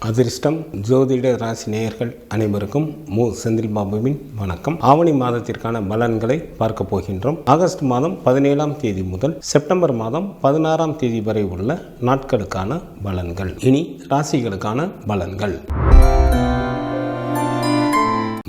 அதிர்ஷ்டம் ஜோதிட ராசி நேயர்கள் அனைவருக்கும் செந்தில் பாபுவின் வணக்கம். ஆவணி மாதத்திற்கான பலன்களை பார்க்க போகின்றோம். ஆகஸ்ட் மாதம் 17ஆம் தேதி முதல் செப்டம்பர் மாதம் 16ஆம் தேதி வரை உள்ள நாட்களுக்கான பலன்கள். இனி ராசிகளுக்கான பலன்கள்.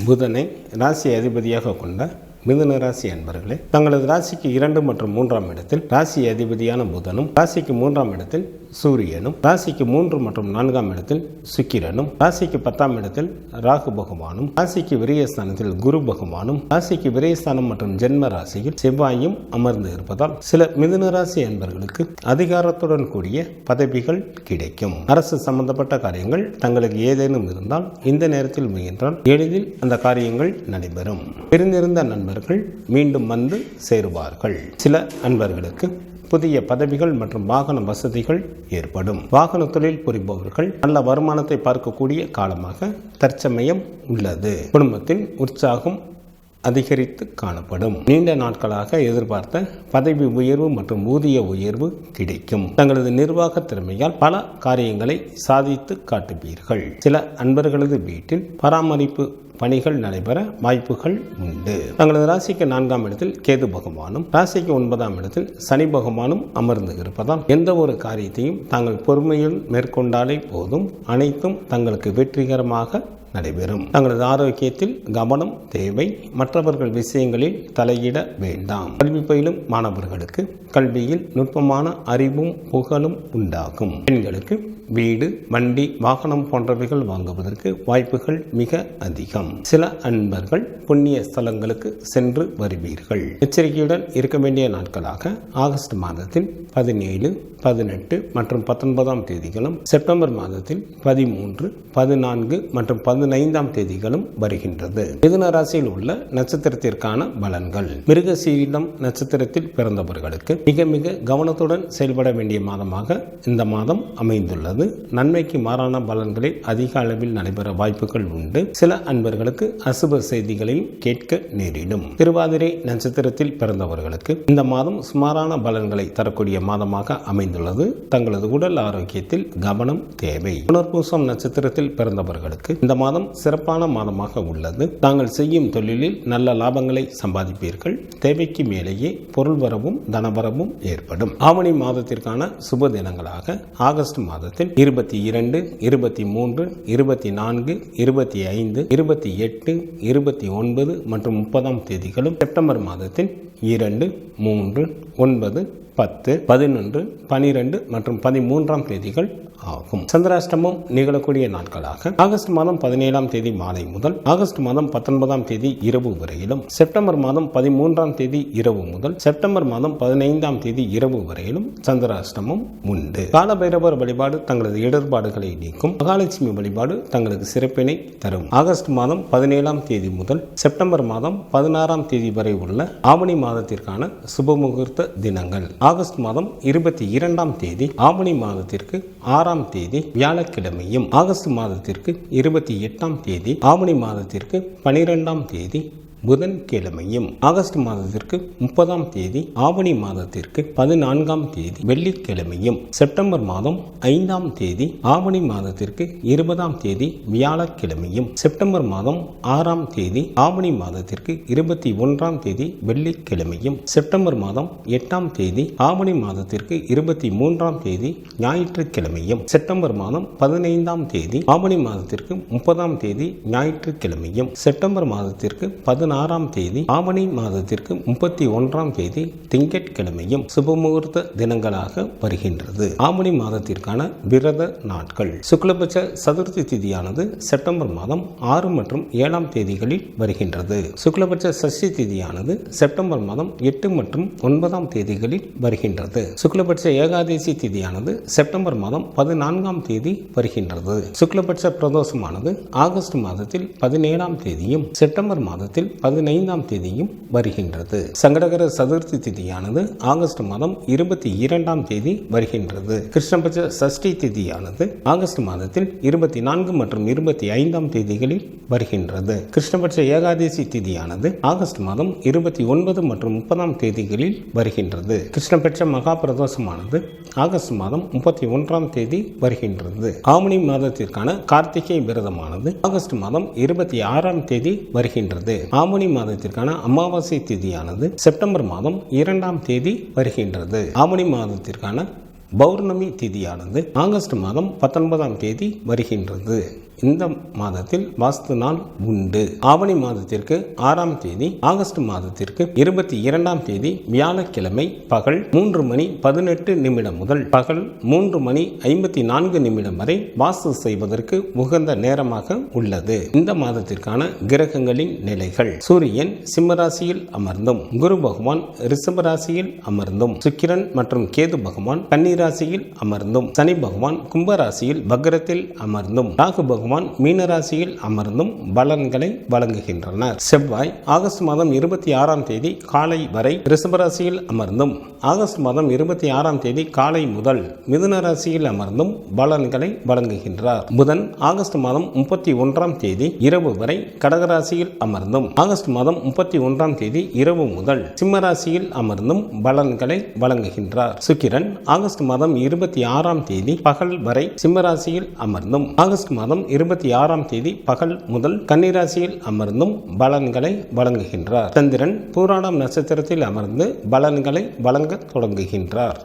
புதனை ராசி அதிபதியாக கொண்ட மிதுன ராசி அன்பர்களே, தங்களது ராசிக்கு 2 மற்றும் 3ஆம் இடத்தில் ராசி அதிபதியான புதனும், ராசிக்கு 3ஆம் இடத்தில் சூரியனும், ராசிக்கு 3 மற்றும் 4ஆம் இடத்தில் சுக்கிரனும், ராசிக்கு 10ஆம் இடத்தில் ராகு பகவானும், ராசிக்கு விரயஸ்தானத்தில் குரு பகவானும், ராசிக்கு விரயஸ்தானம் மற்றும் ஜென்ம ராசியில் செவ்வாயும் அமர்ந்து இருப்பதால் சில மிதுன ராசி அன்பர்களுக்கு அதிகாரத்துடன் கூடிய பதவிகள் கிடைக்கும். அரசு சம்பந்தப்பட்ட காரியங்கள் தங்களுக்கு ஏதேனும் இருந்தால் இந்த நேரத்தில் முயன்றால் எளிதில் அந்த காரியங்கள் நடைபெறும். பிரிந்திருந்த நண்பர்கள் மீண்டும் வந்து சேருவார்கள். சில அன்பர்களுக்கு புதிய பதவிகள் மற்றும் வாகன வசதிகள் ஏற்படும். வாகன தொழில் புரிபவர்கள் நல்ல வருமானத்தை பார்க்கக்கூடிய காலமாக தற்சமயம் உள்ளது. குடும்பத்தின் உற்சாகம் அதிகரித்து காணப்படும். நீண்ட நாட்களாக எதிர்பார்த்த பதவி உயர்வு மற்றும் ஊதிய உயர்வு கிடைக்கும். தங்களது நிர்வாக திறமையால் பல காரியங்களை சாதித்து காட்டுவீர்கள். சில அன்பர்களது வீட்டில் பராமரிப்பு பணிகள் நடைபெற வாய்ப்புகள் உண்டு. தங்களது ராசிக்கு 4ஆம் இடத்தில் கேது பகவானும், ராசிக்கு 9ஆம் இடத்தில் சனி பகவானும் அமர்ந்து இருப்பதால் எந்த ஒரு காரியத்தையும் தாங்கள் பொறுமையுடன் மேற்கொண்டாலே போதும், அனைத்தும் தங்களுக்கு வெற்றிகரமாக நடைபெறும். தங்களது ஆரோக்கியத்தில் கவனம் தேவை. மற்றவர்கள் விஷயங்களில் தலையிட வேண்டாம். கல்வி பயிலும் மாணவர்களுக்கு கல்வியில் நுட்பமான அறிவும் புகழும் உண்டாகும். பெண்களுக்கு வீடு, வண்டி, வாகனம் போன்றவைகள் வாங்குவதற்கு வாய்ப்புகள் மிக அதிகம். சில அன்பர்கள் புண்ணிய ஸ்தலங்களுக்கு சென்று வருவீர்கள். எச்சரிக்கையுடன் இருக்க வேண்டிய நாட்களாக ஆகஸ்ட் மாதத்தில் 17, 18 மற்றும் 19ஆம் தேதிகளும், செப்டம்பர் மாதத்தில் 13, 14 மற்றும் 15ஆம் தேதிகளும் வருகின்றது. மிதுன ராசியில் உள்ள நட்சத்திரத்திற்கான பலன்கள். மிருகசீரிடம் நட்சத்திரத்தில் பிறந்தவர்களுக்கு மிக மிக கவனத்துடன் செயல்பட வேண்டிய மாதமாக இந்த மாதம் அமைந்துள்ளது. நன்மைக்கு மாறான பலன்களில் அதிக அளவில் நடைபெற வாய்ப்புகள் உண்டு. சில அன்பர்களுக்கு அசுப செய்திகளையும் கேட்க நேரிடும். திருவாதிரை நட்சத்திரத்தில் பிறந்தவர்களுக்கு இந்த மாதம் சுமாரான பலன்களை தரக்கூடிய மாதமாக அமைந்துள்ளது. தங்களது உடல் ஆரோக்கியத்தில் கவனம் தேவை. புனர்பூசம் நட்சத்திரத்தில் பிறந்தவர்களுக்கு இந்த மாதம் சிறப்பான மாதமாக உள்ளது. தாங்கள் செய்யும் தொழிலில் நல்ல லாபங்களை சம்பாதிப்பீர்கள். தேவைக்கு மேலேயே பொருள் வரவும் தனவரவும் ஏற்படும். ஆவணி மாதத்திற்கான சுப தினங்களாக ஆகஸ்ட் மாதத்தில் 22, 23, 24, 25, 28, 29 மற்றும் 30ஆம் தேதிகளும், செப்டம்பர் மாதத்தில் 2, 3, 9, 10, 11, 12 மற்றும் 13ஆம் தேதிகள் ஆகும். சந்திராஷ்டமம் நிகழக்கூடிய நாட்களாக ஆகஸ்ட் மாதம் 17ஆம் தேதி மாலை முதல் ஆகஸ்ட் மாதம் 19ஆம் தேதி இரவு வரையிலும், செப்டம்பர் மாதம் 13ஆம் தேதி இரவு முதல் செப்டம்பர் மாதம் 15ஆம் தேதி இரவு வரையிலும் சந்திராஷ்டமம் உண்டு. காலபைரவர் வழிபாடு தங்களது இடர்பாடுகளை நீக்கும். மகாலட்சுமி வழிபாடு தங்களுக்கு சிறப்பினை தரும். ஆகஸ்ட் மாதம் 17ஆம் தேதி முதல் செப்டம்பர் மாதம் 16ஆம் தேதி வரை உள்ள ஆவணி மாதத்திற்கான சுபமுகூர்த்த தினங்கள். ஆகஸ்ட் மாதம் 22ஆம் தேதி ஆவணி மாதத்திற்கு 6ஆம் தேதி வியாழக்கிழமையும், ஆகஸ்ட் மாதத்திற்கு 28ஆம் தேதி ஆவணி மாதத்திற்கு 12ஆம் தேதி புதன்கிழமையும், ஆகஸ்ட் மாதத்திற்கு 30ஆம் தேதி ஆவணி மாதத்திற்கு 14ஆம் தேதி வெள்ளிக்கிழமையும், செப்டம்பர் மாதம் 5ஆம் தேதி ஆவணி மாதத்திற்கு 20ஆம் தேதி வியாழக்கிழமையும், செப்டம்பர் மாதம் 6ஆம் தேதி ஆவணி மாதத்திற்கு 21ஆம் தேதி வெள்ளிக்கிழமையும், செப்டம்பர் மாதம் 8ஆம் தேதி ஆவணி மாதத்திற்கு 23ஆம் தேதி ஞாயிற்றுக்கிழமையும், செப்டம்பர் மாதம் 15ஆம் தேதி ஆவணி மாதத்திற்கு 30ஆம் தேதி ஞாயிற்றுக்கிழமையும், செப்டம்பர் மாதத்திற்கு 16ஆம் தேதி ஆவணி மாதத்திற்கு 31ஆம் தேதி திங்கட்கிழமையும் சுபமுகூர்த்த தினங்களாக வருகின்றது. ஆவணி மாதத்திற்கான விரத நாட்கள். சுக்லபட்ச சதுர்த்தி திதியானது செப்டம்பர் மாதம் 6 மற்றும் 7ஆம் தேதிகளில் வருகின்றது. சுக்லபட்ச சஷ்டி திதியானது செப்டம்பர் மாதம் 8 மற்றும் 9ஆம் தேதிகளில் வருகின்றது. சுக்லபட்ச ஏகாதசி திதியானது செப்டம்பர் மாதம் 14ஆம் தேதி வருகின்றது. சுக்லபட்ச பிரதோஷமானது ஆகஸ்ட் மாதத்தில் 17ஆம் தேதியும், செப்டம்பர் மாதத்தில் 15ஆம் தேதியும் வருகின்றது. சங்கடகர சதுர்த்தி திதியானது ஆகஸ்ட் மாதம் 22ஆம் தேதி வருகின்றது. கிருஷ்ணபட்ச சஷ்டி திதியானது ஆகஸ்ட் மாதத்தில் 24 மற்றும் 25ஆம் தேதிகளில் வருகின்றது. கிருஷ்ணபட்ச ஏகாதசி திதியானது ஆகஸ்ட் மாதம் 29 மற்றும் 30ஆம் தேதிகளில் வருகின்றது. கிருஷ்ணபட்ச மகா பிரதோஷமானது ஆகஸ்ட் மாதம் 31ஆம் தேதி வருகின்றது. ஆவணி மாதத்திற்கான கார்த்திகை விரதமானது ஆகஸ்ட் மாதம் 26ஆம் தேதி வருகின்றது. ஆவணி மாதத்திற்கான அமாவாசை திதியானது செப்டம்பர் மாதம் 2ஆம் தேதி வருகின்றது. ஆவணி மாதத்திற்கான பௌர்ணமி திதியானது ஆகஸ்ட் மாதம் 19ஆம் தேதி வருகின்றது. இந்த மாதத்தில் வாஸ்து நாள் உண்டு. ஆவணி மாதத்திற்கு 6ஆம் தேதி, ஆகஸ்ட் மாதத்திற்கு 22ஆம் தேதி வியாழக்கிழமை பகல் 3:18 முதல் பகல் 3:54 வரை வாஸ்து செய்வதற்கு உகந்த நேரமாக உள்ளது. இந்த மாதத்திற்கான கிரகங்களின் நிலைகள்: சூரியன் சிம்மராசியில் அமர்ந்தும், குரு பகவான் ரிஷபராசியில் அமர்ந்தும், சுக்கிரன் மற்றும் கேது பகவான் கன்னிராசியில் அமர்ந்தும், சனி பகவான் கும்பராசியில் வக்ரத்தில் அமர்ந்தும், ராகு பகவான் மீனராசியில் அமர்ந்தும் பலன்களை வழங்குகின்றனர். செவ்வாய் ஆகஸ்ட் மாதம் 26ஆம் தேதி காலை வரை ரிஷபராசியில் அமர்ந்தும், ஆகஸ்ட் மாதம் 26ஆம் தேதி காலை முதல் மிதுன ராசியில் அமர்ந்தும் பலன்களை வழங்குகின்றார். புதன் ஆகஸ்ட் மாதம் 31ஆம் தேதி இரவு வரை கடகராசியில் அமர்ந்தும், ஆகஸ்ட் மாதம் 31ஆம் தேதி இரவு முதல் சிம்மராசியில் அமர்ந்தும் பலன்களை வழங்குகின்றார். சுக்கிரன் ஆகஸ்ட் மாதம் 26ஆம் தேதி பகல் வரை சிம்மராசியில் அமர்ந்தும், ஆகஸ்ட் மாதம் 26ஆம் தேதி பகல் முதல் கன்னிராசியில் அமர்ந்தும் பலன்களை வழங்குகின்றார். சந்திரன் பூராடம் நட்சத்திரத்தில் அமர்ந்து பலன்களை வழங்க தொடங்குகின்றார்.